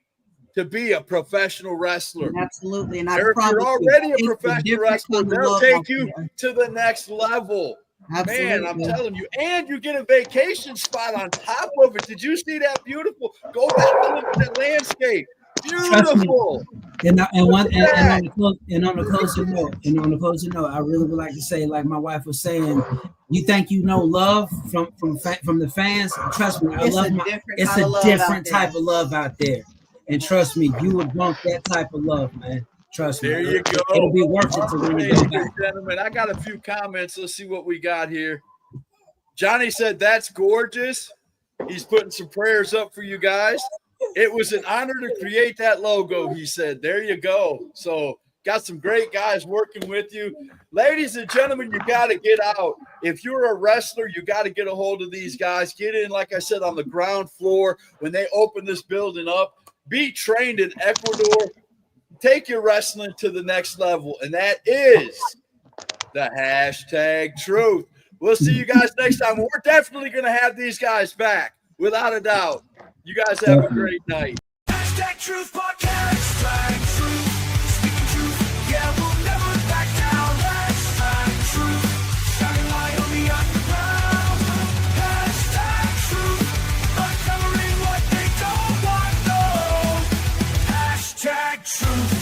to be a professional wrestler. Absolutely, and I Or if promise you're already a it's professional different wrestler, kind of they'll love take out you there. to the next level. Absolutely. Man, I'm telling you, and you get a vacation spot on top of it. Did you see that beautiful? Go back and look at that landscape. Beautiful. And on the closing note, I really would like to say, like my wife was saying, you think love from the fans? Trust me, it's a different type of love out there. And trust me, you would want that type of love, man. Trust me. There you go. It'll be worth it to really Ladies go and back. gentlemen, I got a few comments. Let's see what we got here. Johnny said, that's gorgeous. He's putting some prayers up for you guys. It was an honor to create that logo, he said. There you go. So got some great guys working with you. Ladies and gentlemen, you got to get out. If you're a wrestler, you got to get a hold of these guys. Get in, like I said, on the ground floor when they open this building up. Be trained in Ecuador. Take your wrestling to the next level, and that is the #truth. We'll see you guys next time. We're definitely going to have these guys back, without a doubt. You guys have a great night. #truth podcast. #truth. Speaking truth. Yeah, we'll never back down. #truth. Shining light on the underground. #truth. Uncovering what they don't want to know. #truth.